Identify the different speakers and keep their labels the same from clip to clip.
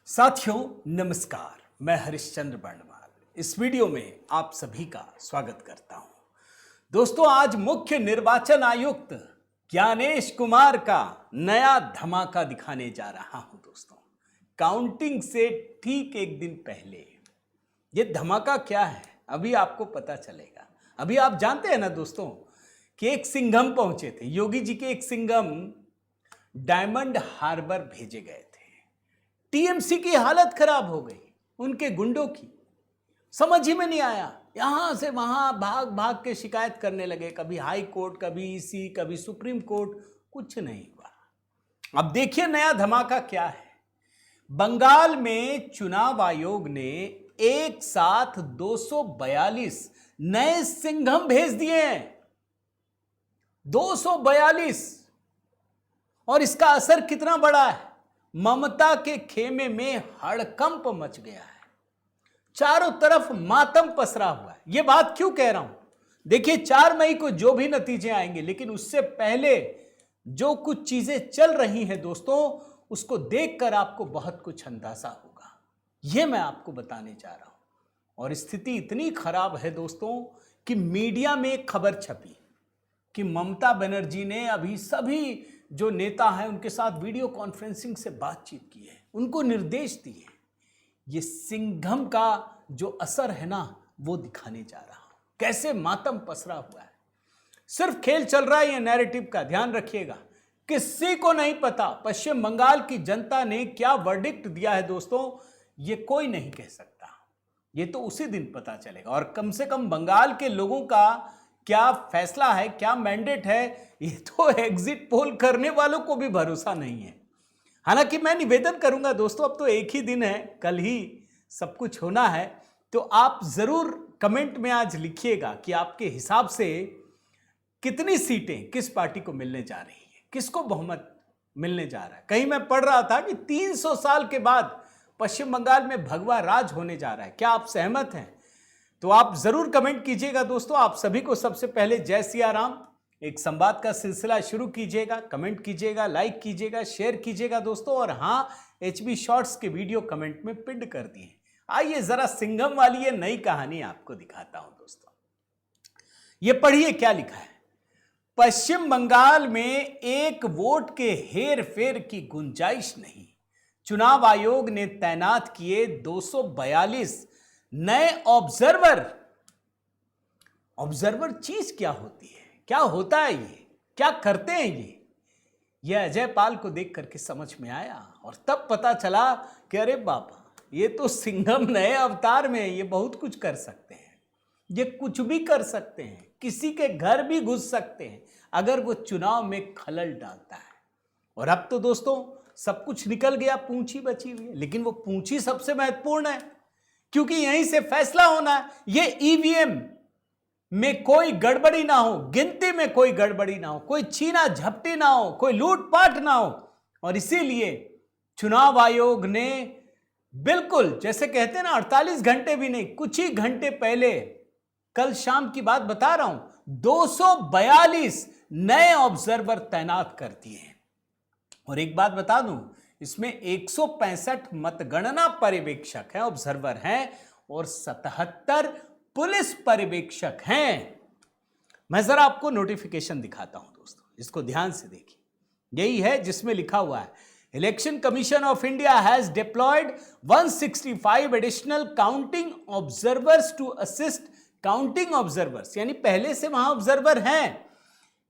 Speaker 1: साथियों नमस्कार, मैं हरिश्चंद्र बर्णवाल इस वीडियो में आप सभी का स्वागत करता हूं। दोस्तों, आज मुख्य निर्वाचन आयुक्त ज्ञानेश कुमार का नया धमाका दिखाने जा रहा हूं। दोस्तों, काउंटिंग से ठीक एक दिन पहले ये धमाका क्या है अभी आपको पता चलेगा। अभी आप जानते हैं ना दोस्तों कि एक सिंघम पहुंचे थे, योगी जी के एक सिंघम डायमंड हार्बर भेजे गए थे। टीएमसी की हालत खराब हो गई, उनके गुंडों की। समझ ही में नहीं आया, यहां से वहां भाग भाग के शिकायत करने लगे, कभी हाई कोर्ट, कभी ईसी, कभी सुप्रीम कोर्ट, कुछ नहीं हुआ। अब देखिए नया धमाका क्या है। बंगाल में चुनाव आयोग ने एक साथ 242 नए सिंघम भेज दिए हैं। 242। और इसका असर कितना बड़ा है। ममता के खेमे में हड़कंप मच गया है, चारों तरफ मातम पसरा हुआ है। यह बात क्यों कह रहा हूं, देखिए 4 मई को जो भी नतीजे आएंगे, लेकिन उससे पहले जो कुछ चीजें चल रही हैं दोस्तों, उसको देखकर आपको बहुत कुछ अंदाजा होगा। यह मैं आपको बताने जा रहा हूं। और स्थिति इतनी खराब है दोस्तों कि मीडिया में एक खबर छपी कि ममता बनर्जी ने अभी सभी जो नेता हैं उनके साथ वीडियो कॉन्फ्रेंसिंग से बातचीत की है, उनको निर्देश दिए। ये सिंघम का जो असर है ना, वो दिखाने जा रहा हूं, कैसे मातम पसरा हुआ है। सिर्फ खेल चल रहा है ये नैरेटिव का, ध्यान रखिएगा। किसी को नहीं पता पश्चिम बंगाल की जनता ने क्या वर्डिक्ट दिया है दोस्तों, ये कोई नहीं कह सकता। ये तो उसी दिन पता चलेगा। और कम से कम बंगाल के लोगों का क्या फैसला है, क्या मैंडेट है, ये तो एग्जिट पोल करने वालों को भी भरोसा नहीं है। हालांकि मैं निवेदन करूंगा दोस्तों, अब तो एक ही दिन है, कल ही सब कुछ होना है, तो आप जरूर कमेंट में आज लिखिएगा कि आपके हिसाब से कितनी सीटें किस पार्टी को मिलने जा रही है, किसको बहुमत मिलने जा रहा है। कहीं मैं पढ़ रहा था कि 300 साल के बाद पश्चिम बंगाल में भगवा राज होने जा रहा है। क्या आप सहमत हैं? तो आप जरूर कमेंट कीजिएगा दोस्तों। आप सभी को सबसे पहले जय सिया राम। एक संवाद का सिलसिला शुरू कीजिएगा, कमेंट कीजिएगा, लाइक कीजिएगा, शेयर कीजिएगा दोस्तों। और हाँ, एचबी शॉर्ट्स के वीडियो कमेंट में पिन कर दिए। आइए जरा सिंघम वाली ये नई कहानी आपको दिखाता हूं दोस्तों। ये पढ़िए क्या लिखा है। पश्चिम बंगाल में एक वोट के हेर फेर की गुंजाइश नहीं, चुनाव आयोग ने तैनात किए 242 नए ऑब्जर्वर। ऑब्जर्वर चीज क्या होती है, क्या होता है ये, क्या करते हैं ये अजय पाल को देख करके समझ में आया। और तब पता चला कि अरे बाबा, ये तो सिंघम नए अवतार में है, ये बहुत कुछ कर सकते हैं, ये कुछ भी कर सकते हैं, किसी के घर भी घुस सकते हैं अगर वो चुनाव में खलल डालता है। और अब तो दोस्तों सब कुछ निकल गया, पूंछी बची हुई है, लेकिन वो पूंछी सबसे महत्वपूर्ण है, क्योंकि यहीं से फैसला होना है। ये ईवीएम में कोई गड़बड़ी ना हो, गिनती में कोई गड़बड़ी ना हो, कोई छीना झपटी ना हो, कोई लूटपाट ना हो। और इसीलिए चुनाव आयोग ने बिल्कुल जैसे कहते हैं ना, 48 घंटे भी नहीं, कुछ ही घंटे पहले, कल शाम की बात बता रहा हूं, 242 नए ऑब्जर्वर तैनात कर दिए हैं। और एक बात बता दूं, इसमें 165 मतगणना पर्यवेक्षक हैं, ऑब्जर्वर हैं, और 77 पुलिस पर्यवेक्षक हैं। मैं जरा आपको नोटिफिकेशन दिखाता हूं दोस्तों, इसको ध्यान से देखिए। यही है जिसमें लिखा हुआ है, Election Commission of India has deployed 165 additional counting observers to assist counting observers, यानी पहले से वहां ऑब्जर्वर हैं,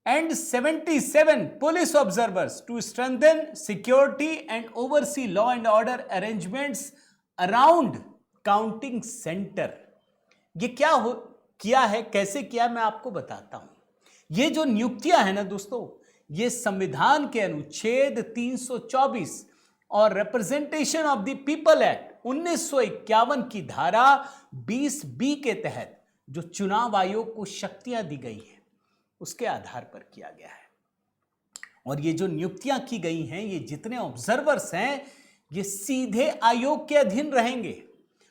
Speaker 1: and 77 police observers to strengthen security and oversee law and order arrangements around counting center। ये क्या किया है, कैसे किया, मैं आपको बताता हूं। ये जो नियुक्तियां है ना दोस्तों, ये संविधान के अनुच्छेद 324 और representation of the people act 1951 की धारा 20B के तहत जो चुनाव आयोग को शक्तियां दी गई है, उसके आधार पर किया गया है। और ये जो नियुक्तियां की गई हैं, ये जितने ऑब्जर्वर्स हैं, ये सीधे आयोग के अधीन रहेंगे,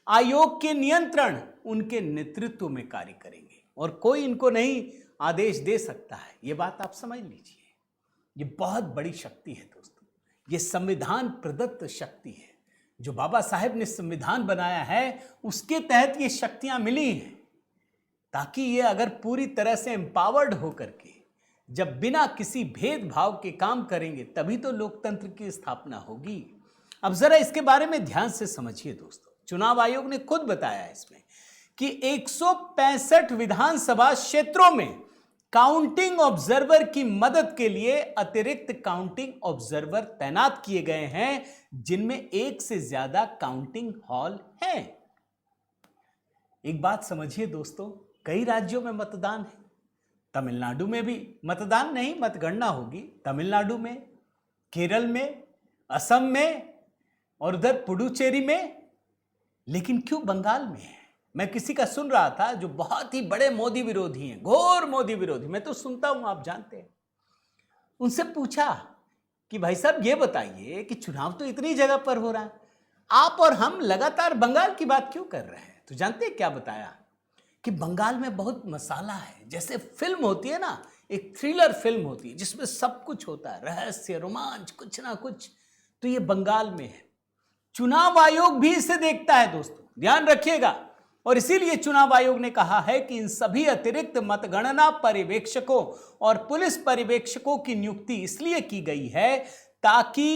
Speaker 1: आयोग के नियंत्रण, उनके नेतृत्व में कार्य करेंगे, और कोई इनको नहीं आदेश दे सकता है। ये बात आप समझ लीजिए, ये बहुत बड़ी शक्ति है दोस्तों, ये संविधान प्रदत्त शक्ति है। जो बाबा साहेब ने संविधान बनाया है उसके तहत ये शक्तियां मिली हैं, ताकि ये अगर पूरी तरह से एम्पावर्ड होकर के जब बिना किसी भेदभाव के काम करेंगे तभी तो लोकतंत्र की स्थापना होगी। अब जरा इसके बारे में ध्यान से समझिए दोस्तों। चुनाव आयोग ने खुद बताया है इसमें कि 165 विधानसभा क्षेत्रों में काउंटिंग ऑब्जर्वर की मदद के लिए अतिरिक्त काउंटिंग ऑब्जर्वर तैनात किए गए हैं, जिनमें एक से ज्यादा काउंटिंग हॉल हैं। एक बात समझिए दोस्तों, कई राज्यों में मतदान है। तमिलनाडु में भी मतदान नहीं, मतगणना होगी तमिलनाडु में, केरल में, असम में और उधर पुडुचेरी में, लेकिन क्यों बंगाल में है? मैं किसी का सुन रहा था जो बहुत ही बड़े मोदी विरोधी हैं, घोर मोदी विरोधी, मैं तो सुनता हूं, आप जानते हैं। उनसे पूछा कि भाई साहब ये बताइए कि चुनाव तो इतनी जगह पर हो रहा है, आप और हम लगातार बंगाल की बात क्यों कर रहे हैं? तो जानते हैं क्या बताया? कि बंगाल में बहुत मसाला है। जैसे फिल्म होती है ना, एक थ्रिलर फिल्म होती है जिसमें सब कुछ होता है, रहस्य, रोमांच, कुछ ना कुछ, तो ये बंगाल में है। चुनाव आयोग भी इसे देखता है दोस्तों, ध्यान रखिएगा। और इसीलिए चुनाव आयोग ने कहा है कि इन सभी अतिरिक्त मतगणना पर्यवेक्षकों और पुलिस पर्यवेक्षकों की नियुक्ति इसलिए की गई है ताकि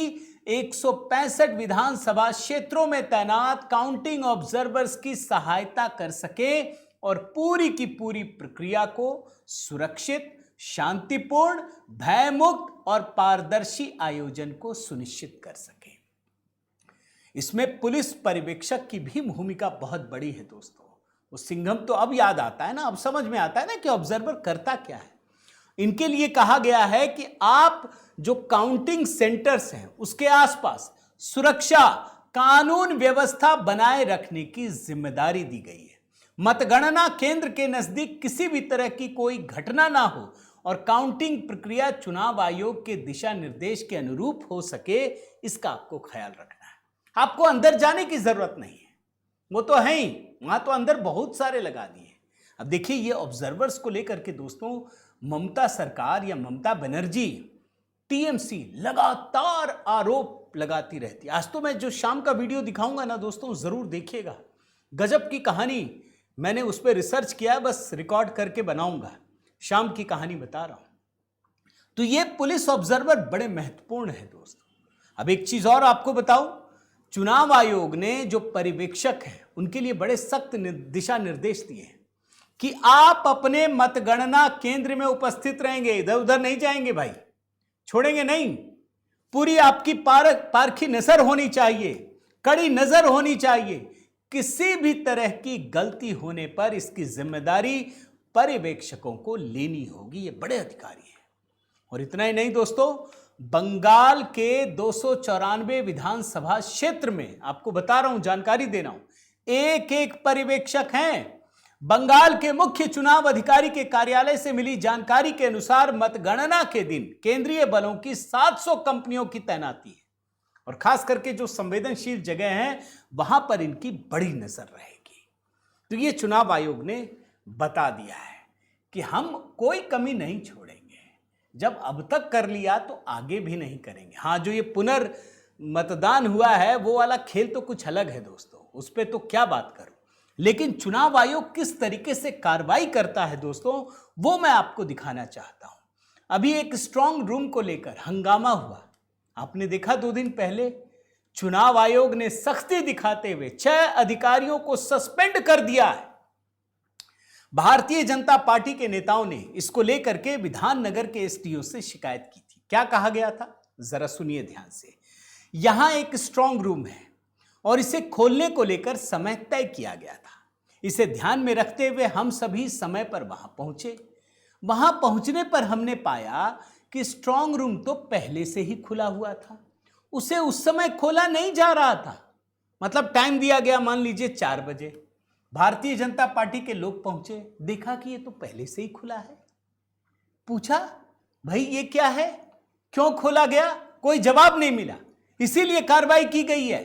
Speaker 1: 165 विधानसभा क्षेत्रों में तैनात काउंटिंग ऑब्जर्वर्स की सहायता कर सके और पूरी की पूरी प्रक्रिया को सुरक्षित, शांतिपूर्ण, भयमुक्त और पारदर्शी आयोजन को सुनिश्चित कर सके। इसमें पुलिस पर्यवेक्षक की भी भूमिका बहुत बड़ी है दोस्तों। वो सिंघम तो अब याद आता है ना, अब समझ में आता है ना कि ऑब्जर्वर करता क्या है। इनके लिए कहा गया है कि आप जो काउंटिंग सेंटर्स हैं उसके आसपास सुरक्षा, कानून व्यवस्था बनाए रखने की जिम्मेदारी दी गई है। मतगणना केंद्र के नजदीक किसी भी तरह की कोई घटना ना हो और काउंटिंग प्रक्रिया चुनाव आयोग के दिशा निर्देश के अनुरूप हो सके, इसका आपको ख्याल रखना है। आपको अंदर जाने की जरूरत नहीं है, वो तो है ही, वहां तो अंदर बहुत सारे लगा दिए। अब देखिए, ये ऑब्जर्वर्स को लेकर के दोस्तों ममता सरकार या ममता बनर्जी, टीएमसी लगातार आरोप लगाती रहती है। आज तो मैं जो शाम का वीडियो दिखाऊंगा ना दोस्तों, जरूर देखिएगा। गजब की कहानी, मैंने उस पर रिसर्च किया, बस रिकॉर्ड करके बनाऊंगा। शाम की कहानी बता रहा हूं। तो ये पुलिस ऑब्जर्वर बड़े महत्वपूर्ण है दोस्तों। अब एक चीज और आपको बताऊं, चुनाव आयोग ने जो पर्यवेक्षक हैं उनके लिए बड़े सख्त दिशा निर्देश दिए हैं कि आप अपने मतगणना केंद्र में उपस्थित रहेंगे, इधर उधर नहीं जाएंगे भाई, छोड़ेंगे नहीं। पूरी आपकी पारखी नजर होनी चाहिए, कड़ी नजर होनी चाहिए। किसी भी तरह की गलती होने पर इसकी जिम्मेदारी पर्यवेक्षकों को लेनी होगी। ये बड़े अधिकारी हैं। और इतना ही नहीं दोस्तों, बंगाल के 294 विधानसभा क्षेत्र में, आपको बता रहा हूं, जानकारी दे रहा हूं, एक एक पर्यवेक्षक हैं। बंगाल के मुख्य चुनाव अधिकारी के कार्यालय से मिली जानकारी के अनुसार मतगणना के दिन केंद्रीय बलों की 700 कंपनियों की तैनाती है और खास करके जो संवेदनशील जगह हैं वहां पर इनकी बड़ी नजर रहेगी। तो ये चुनाव आयोग ने बता दिया है कि हम कोई कमी नहीं छोड़ेंगे। जब अब तक कर लिया तो आगे भी नहीं करेंगे। हाँ, जो ये पुनर्मतदान हुआ है वो वाला खेल तो कुछ अलग है दोस्तों, उस पर तो क्या बात करूं। लेकिन चुनाव आयोग किस तरीके से कार्रवाई करता है दोस्तों, वो मैं आपको दिखाना चाहता हूं। अभी एक स्ट्रांग रूम को लेकर हंगामा हुआ, आपने देखा 2 दिन पहले। चुनाव आयोग ने सख्ती दिखाते हुए 6 अधिकारियों को सस्पेंड कर दिया है। भारतीय जनता पार्टी के नेताओं ने इसको लेकर के विधाननगर के एसडीओ से शिकायत की थी। क्या कहा गया था, जरा सुनिए ध्यान से। यहां एक स्ट्रांग रूम है और इसे खोलने को लेकर समय तय किया गया था। इसे ध्यान में रखते हुए हम सभी समय पर वहां पहुंचे। वहां पहुंचने पर हमने पाया कि स्ट्रांग रूम तो पहले से ही खुला हुआ था, उसे उस समय खोला नहीं जा रहा था। मतलब टाइम दिया गया, मान लीजिए 4 बजे। भारतीय जनता पार्टी के लोग पहुंचे, देखा कि ये तो पहले से ही खुला है। पूछा, भाई ये क्या है, क्यों खोला गया? कोई जवाब नहीं मिला, इसीलिए कार्रवाई की गई है।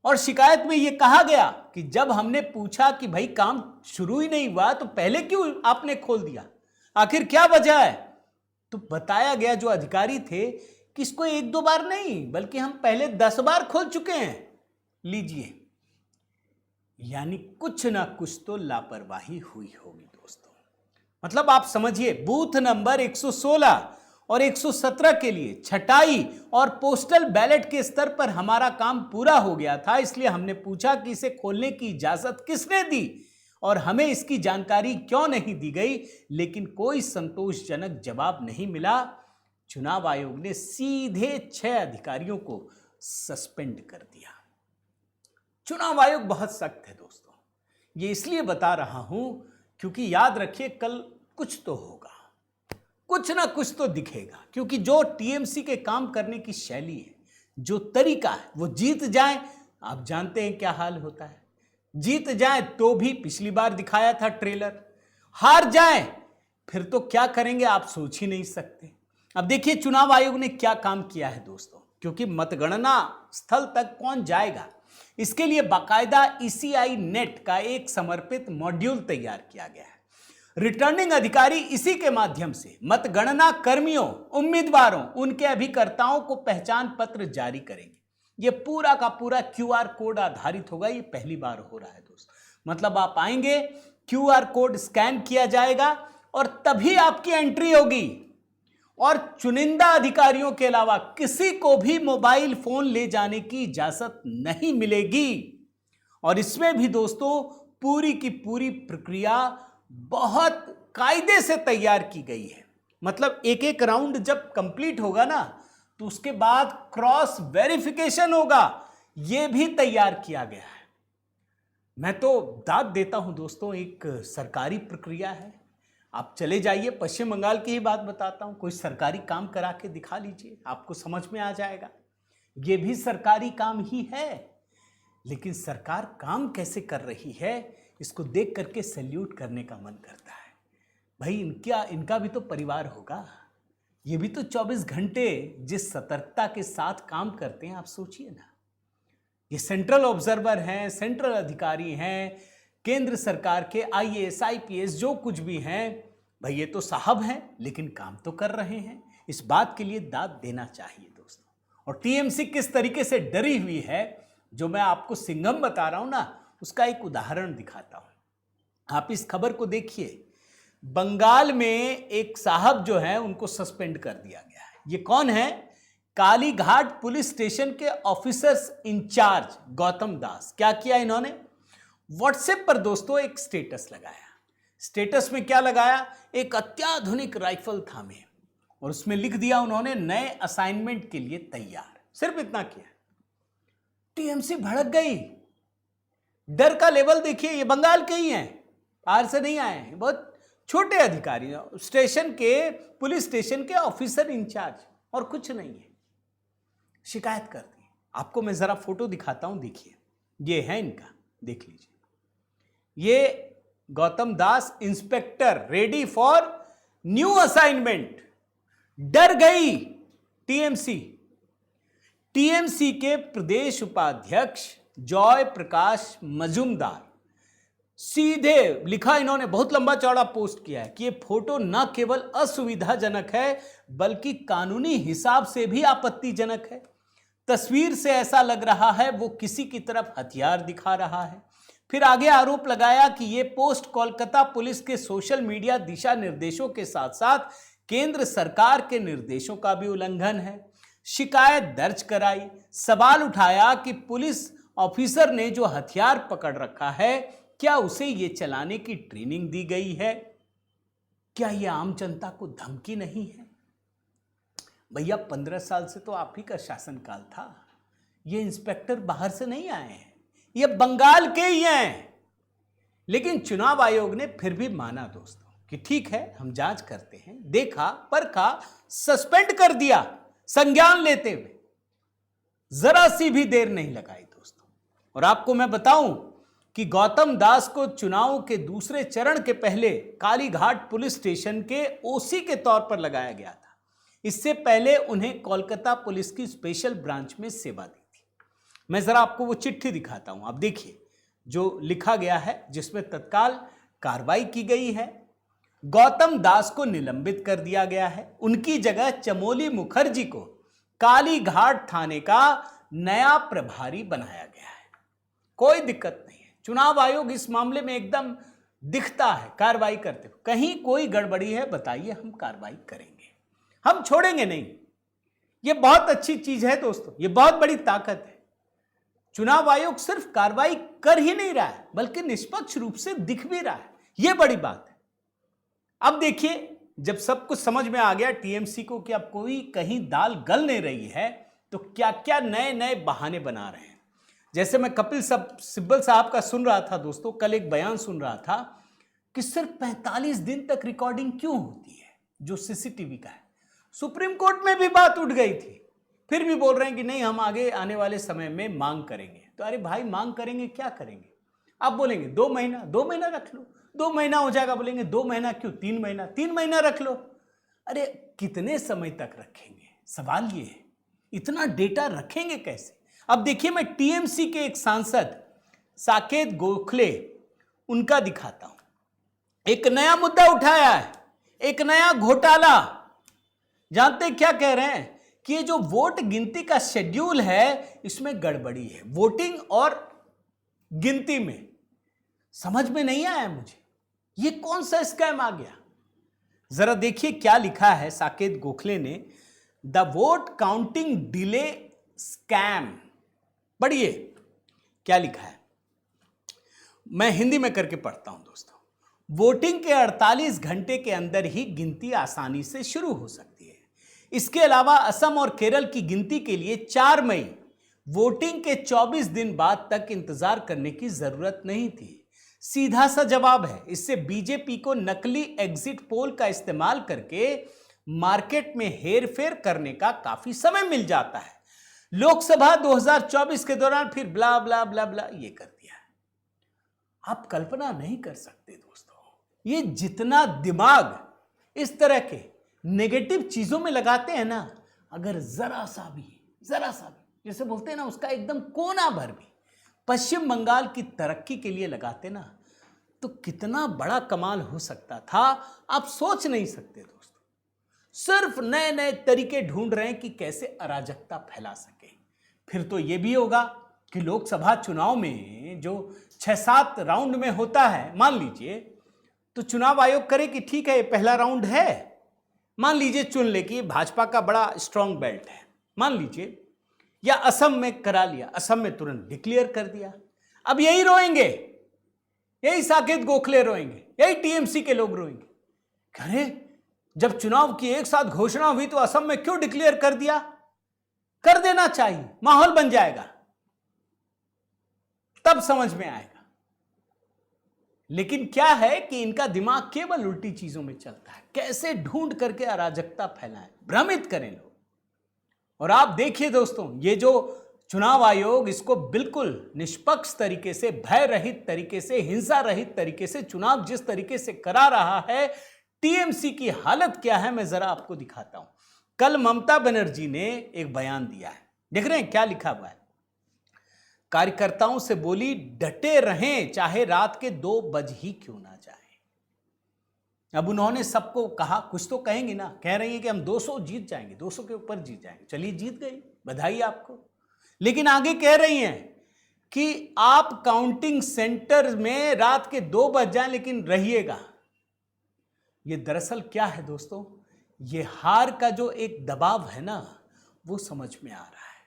Speaker 1: और शिकायत में यह कहा गया कि जब हमने पूछा कि भाई काम शुरू ही नहीं हुआ तो पहले क्यों आपने खोल दिया, आखिर क्या वजह है, तो बताया गया जो अधिकारी थे कि इसको 1-2 बार नहीं बल्कि हम पहले 10 बार खोल चुके हैं, लीजिए, यानी कुछ ना कुछ तो लापरवाही हुई होगी दोस्तों। मतलब आप समझिए, बूथ नंबर 116 और 117 के लिए छटाई और पोस्टल बैलेट के स्तर पर हमारा काम पूरा हो गया था, इसलिए हमने पूछा कि इसे खोलने की इजाजत किसने दी और हमें इसकी जानकारी क्यों नहीं दी गई, लेकिन कोई संतोषजनक जवाब नहीं मिला। चुनाव आयोग ने सीधे 6 अधिकारियों को सस्पेंड कर दिया। चुनाव आयोग बहुत सख्त है दोस्तों। ये इसलिए बता रहा हूं क्योंकि याद रखिए, कल कुछ तो होगा, कुछ ना कुछ तो दिखेगा, क्योंकि जो टीएमसी के काम करने की शैली है, जो तरीका है, वो जीत जाए, आप जानते हैं क्या हाल होता है। जीत जाए तो भी पिछली बार दिखाया था ट्रेलर, हार जाए फिर तो क्या करेंगे आप सोच ही नहीं सकते। अब देखिए चुनाव आयोग ने क्या काम किया है दोस्तों, क्योंकि मतगणना स्थल तक कौन जाएगा, इसके लिए बाकायदा ईसीआई नेट का एक समर्पित मॉड्यूल तैयार किया गया है। रिटर्निंग अधिकारी इसी के माध्यम से मतगणना कर्मियों, उम्मीदवारों, उनके अभिकर्ताओं को पहचान पत्र जारी करेंगे। ये पूरा का पूरा क्यूआर कोड आधारित होगा। ये पहली बार हो रहा है दोस्तों। मतलब आप आएंगे, क्यूआर कोड स्कैन किया जाएगा और तभी आपकी एंट्री होगी, और चुनिंदा अधिकारियों के अलावा किसी को भी मोबाइल फोन ले जाने की इजाजत नहीं मिलेगी। और इसमें भी दोस्तों पूरी की पूरी प्रक्रिया बहुत कायदे से तैयार की गई है। मतलब एक एक राउंड जब कंप्लीट होगा ना, तो उसके बाद क्रॉस वेरिफिकेशन होगा, यह भी तैयार किया गया है। मैं तो दाद देता हूं दोस्तों, एक सरकारी प्रक्रिया है। आप चले जाइए, पश्चिम बंगाल की ही बात बताता हूं, कोई सरकारी काम करा के दिखा लीजिए, आपको समझ में आ जाएगा। यह भी सरकारी काम ही है, लेकिन सरकार काम कैसे कर रही है, इसको देख करके सैल्यूट करने का मन करता है। भाई इनका भी तो परिवार होगा, ये भी तो 24 घंटे जिस सतर्कता के साथ काम करते हैं, आप सोचिए ना। ये सेंट्रल ऑब्जर्वर हैं, सेंट्रल अधिकारी हैं, केंद्र सरकार के आईएएस आईपीएस जो कुछ भी हैं, भाई ये तो साहब हैं, लेकिन काम तो कर रहे हैं। इस बात के लिए दाद देना चाहिए दोस्तों। और टीएमसी किस तरीके से डरी हुई है, जो मैं आपको सिंघम बता रहा हूं ना, उसका एक उदाहरण दिखाता हूं। आप इस खबर को देखिए। बंगाल में एक साहब जो है उनको सस्पेंड कर दिया गया है। ये कौन है? कालीघाट पुलिस स्टेशन के ऑफिसर्स इंचार्ज गौतम दास। क्या किया इन्होंने? व्हाट्सएप पर दोस्तों एक स्टेटस लगाया। स्टेटस में क्या लगाया? एक अत्याधुनिक राइफल थामे, और उसमें लिख दिया उन्होंने, नए असाइनमेंट के लिए तैयार। सिर्फ इतना किया। टीएमसी भड़क गई। डर का लेवल देखिए, ये बंगाल के ही हैं, बाहर से नहीं आए हैं, बहुत छोटे अधिकारी, स्टेशन के, पुलिस स्टेशन के ऑफिसर इंचार्ज, और कुछ नहीं है। शिकायत कर दी। आपको मैं जरा फोटो दिखाता हूं, देखिए, ये है इनका, देख लीजिए। ये Gautam Das inspector, ready for new assignment. डर गई टीएमसी। टीएमसी के प्रदेश उपाध्यक्ष जॉय प्रकाश मजूमदार, सीधे लिखा इन्होंने, बहुत लंबा चौड़ा पोस्ट किया है कि ये फोटो न केवल असुविधाजनक है, बल्कि कानूनी हिसाब से भी आपत्तिजनक है। तस्वीर से ऐसा लग रहा है वो किसी की तरफ हथियार दिखा रहा है। फिर आगे आरोप लगाया कि ये पोस्ट कोलकाता पुलिस के सोशल मीडिया दिशा निर्देशों के साथ साथ केंद्र सरकार के निर्देशों का भी उल्लंघन है। शिकायत दर्ज कराई। सवाल उठाया कि पुलिस ऑफिसर ने जो हथियार पकड़ रखा है, क्या उसे ये चलाने की ट्रेनिंग दी गई है? क्या ये आम जनता को धमकी नहीं है? भैया 15 साल से तो आप ही का शासनकाल था। ये इंस्पेक्टर बाहर से नहीं आए हैं, ये बंगाल के ही हैं। लेकिन चुनाव आयोग ने फिर भी माना दोस्तों कि ठीक है, हम जांच करते हैं। देखा, परखा, सस्पेंड कर दिया संज्ञान लेते हुए। जरा सी भी देर नहीं लगाई दोस्तों। और आपको मैं बताऊं कि गौतम दास को चुनाव के दूसरे चरण के पहले कालीघाट पुलिस स्टेशन के ओसी के तौर पर लगाया गया था। इससे पहले उन्हें कोलकाता पुलिस की स्पेशल ब्रांच में सेवा दी थी। मैं जरा आपको वो चिट्ठी दिखाता हूं, आप देखिए जो लिखा गया है, जिसमें तत्काल कार्रवाई की गई है। गौतम दास को निलंबित कर दिया गया है। उनकी जगह चमोली मुखर्जी को कालीघाट थाने का नया प्रभारी बनाया गया है। कोई दिक्कत नहीं है। चुनाव आयोग इस मामले में एकदम दिखता है कार्रवाई करते हुए। कहीं कोई गड़बड़ी है बताइए, हम कार्रवाई करेंगे, हम छोड़ेंगे नहीं। ये बहुत अच्छी चीज है दोस्तों, ये बहुत बड़ी ताकत है। चुनाव आयोग सिर्फ कार्रवाई कर ही नहीं रहा है बल्कि निष्पक्ष रूप से दिख भी रहा है, यह बड़ी बात है। अब देखिए, जब सब कुछ समझ में आ गया टीएमसी को कि अब कोई कहीं दाल गल नहीं रही है, तो क्या क्या नए नए बहाने बना रहे हैं। जैसे मैं कपिल सिब्बल साहब का सुन रहा था दोस्तों, कल एक बयान सुन रहा था कि सिर्फ 45 दिन तक रिकॉर्डिंग क्यों होती है जो सीसीटीवी का है। सुप्रीम कोर्ट में भी बात उठ गई थी, फिर भी बोल रहे हैं कि नहीं, हम आगे आने वाले समय में मांग करेंगे। तो अरे भाई, मांग करेंगे, क्या करेंगे? आप बोलेंगे 2 महीना, 2 महीना रख लो, 2 महीना हो जाएगा। बोलेंगे 2 महीना क्यों, 3 महीना, 3 महीना रख लो। अरे कितने समय तक रखेंगे? सवाल ये है, इतना डेटा रखेंगे कैसे? अब देखिए, मैं टीएमसी के एक सांसद साकेत गोखले, उनका दिखाता हूं। एक नया मुद्दा उठाया है, एक नया घोटाला। जानते क्या कह रहे हैं कि ये जो वोट गिनती का शेड्यूल है, इसमें गड़बड़ी है, वोटिंग और गिनती में। समझ में नहीं आया मुझे, ये कौन सा स्कैम आ गया। जरा देखिए क्या लिखा है साकेत गोखले ने, the vote counting delay scam. पढ़िए क्या लिखा है, मैं हिंदी में करके पढ़ता हूं दोस्तों। वोटिंग के 48 घंटे के अंदर ही गिनती आसानी से शुरू हो सकती है। इसके अलावा असम और केरल की गिनती के लिए 4 मई वोटिंग के 24 दिन बाद तक इंतजार करने की जरूरत नहीं थी। सीधा सा जवाब है, इससे बीजेपी को नकली एग्जिट पोल का इस्तेमाल करके मार्केट में हेरफेर करने का काफी समय मिल जाता है। लोकसभा 2024 के दौरान फिर ब्ला ब्ला ब्ला ब्ला ये कर दिया। आप कल्पना नहीं कर सकते दोस्तों, ये जितना दिमाग इस तरह के नेगेटिव चीजों में लगाते हैं ना, अगर जरा सा भी जैसे बोलते हैं ना, उसका एकदम कोना भर भी पश्चिम बंगाल की तरक्की के लिए लगाते ना, तो कितना बड़ा कमाल हो सकता था, आप सोच नहीं सकते दोस्तों। सिर्फ नए नए तरीके ढूंढ रहे हैं कि कैसे अराजकता फैला सके। फिर तो यह भी होगा कि लोकसभा चुनाव में जो 6-7 राउंड में होता है, मान लीजिए, तो चुनाव आयोग करे कि ठीक है, ये पहला राउंड है, मान लीजिए चुन ले कि भाजपा का बड़ा स्ट्रांग बेल्ट है, मान लीजिए, या असम में करा लिया, असम में तुरंत डिक्लेयर कर दिया। अब यही रोएंगे, यही साकेत गोखले रोएंगे, यही टीएमसी के लोग रोएंगे, अरे जब चुनाव की एक साथ घोषणा हुई तो असम में क्यों डिक्लेयर कर दिया? कर देना चाहिए, माहौल बन जाएगा, तब समझ में आएगा। लेकिन क्या है कि इनका दिमाग केवल उल्टी चीजों में चलता है, कैसे ढूंढ करके अराजकता फैलाएं, भ्रमित करें लोग। और आप देखिए दोस्तों, ये जो चुनाव आयोग इसको बिल्कुल निष्पक्ष तरीके से, भय रहित तरीके से, हिंसा रहित तरीके से चुनाव जिस तरीके से करा रहा है, टीएमसी की हालत क्या है मैं जरा आपको दिखाता हूं। कल ममता बनर्जी ने एक बयान दिया है, देख रहे हैं क्या लिखा हुआ है। कार्यकर्ताओं से बोली, डटे रहें चाहे रात के 2 बज ही क्यों ना जाए। अब उन्होंने सबको कहा, कुछ तो कहेंगे ना, कह रही है कि हम 200 जीत जाएंगे, 200 के ऊपर जीत जाएंगे। चलिए जीत गई, बधाई आपको। लेकिन आगे कह रही हैं कि आप काउंटिंग सेंटर में रात के 2 बज जाएं लेकिन रहिएगा। ये दरअसल क्या है दोस्तों, ये हार का जो एक दबाव है ना, वो समझ में आ रहा है,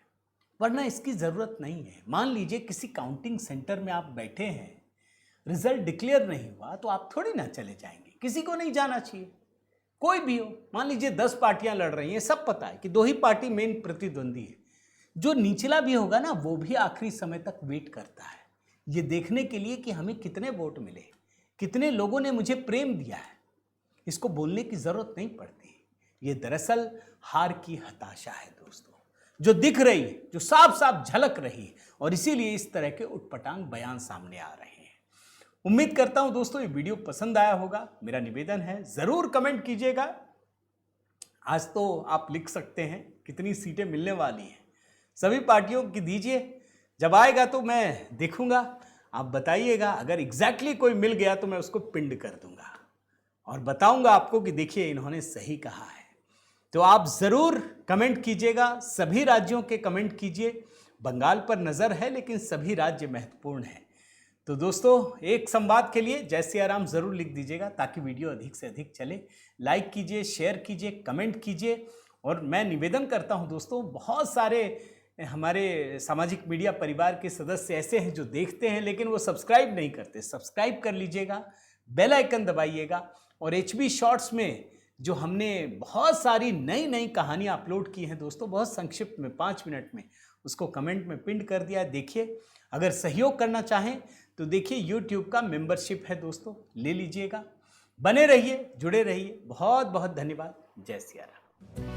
Speaker 1: वरना इसकी जरूरत नहीं है। मान लीजिए किसी काउंटिंग सेंटर में आप बैठे हैं, रिजल्ट डिक्लेयर नहीं हुआ तो आप थोड़ी ना चले जाएंगे, किसी को नहीं जाना चाहिए, कोई भी हो। मान लीजिए 10 पार्टियां लड़ रही हैं, सब पता है कि 2 ही पार्टी मेन प्रतिद्वंदी है। जो निचला भी होगा ना, वो भी आखिरी समय तक वेट करता है, ये देखने के लिए कि हमें कितने वोट मिले, कितने लोगों ने मुझे प्रेम दिया है। इसको बोलने की जरूरत नहीं पड़ती। ये दरअसल हार की हताशा है दोस्तों, जो दिख रही है, जो साफ साफ झलक रही है, और इसीलिए इस तरह के उटपटांग बयान सामने आ रहे हैं। उम्मीद करता हूं दोस्तों ये वीडियो पसंद आया होगा। मेरा निवेदन है, जरूर कमेंट कीजिएगा। आज तो आप लिख सकते हैं कितनी सीटें मिलने वाली हैं, सभी पार्टियों की दीजिए, जब आएगा तो मैं देखूंगा, आप बताइएगा। अगर एग्जैक्टली कोई मिल गया तो मैं उसको पिंड कर दूंगा और बताऊंगा आपको कि देखिए इन्होंने सही कहा है। तो आप जरूर कमेंट कीजिएगा, सभी राज्यों के कमेंट कीजिए। बंगाल पर नज़र है लेकिन सभी राज्य महत्वपूर्ण हैं। तो दोस्तों, एक संवाद के लिए जय सिया राम ज़रूर लिख दीजिएगा ताकि वीडियो अधिक से अधिक चले। लाइक कीजिए, शेयर कीजिए, कमेंट कीजिए। और मैं निवेदन करता हूं दोस्तों, बहुत सारे हमारे सामाजिक मीडिया परिवार के सदस्य ऐसे हैं जो देखते हैं लेकिन वो सब्सक्राइब नहीं करते। सब्सक्राइब कर लीजिएगा, बेल आइकन दबाइएगा। और HB शॉर्ट्स में जो हमने बहुत सारी नई नई कहानियाँ अपलोड की हैं दोस्तों, बहुत संक्षिप्त में 5 मिनट में, उसको कमेंट में पिन कर दिया है, देखिए। अगर सहयोग करना चाहें तो देखिए YouTube का मेंबरशिप है दोस्तों, ले लीजिएगा। बने रहिए, जुड़े रहिए। बहुत बहुत धन्यवाद। जय सिया राम।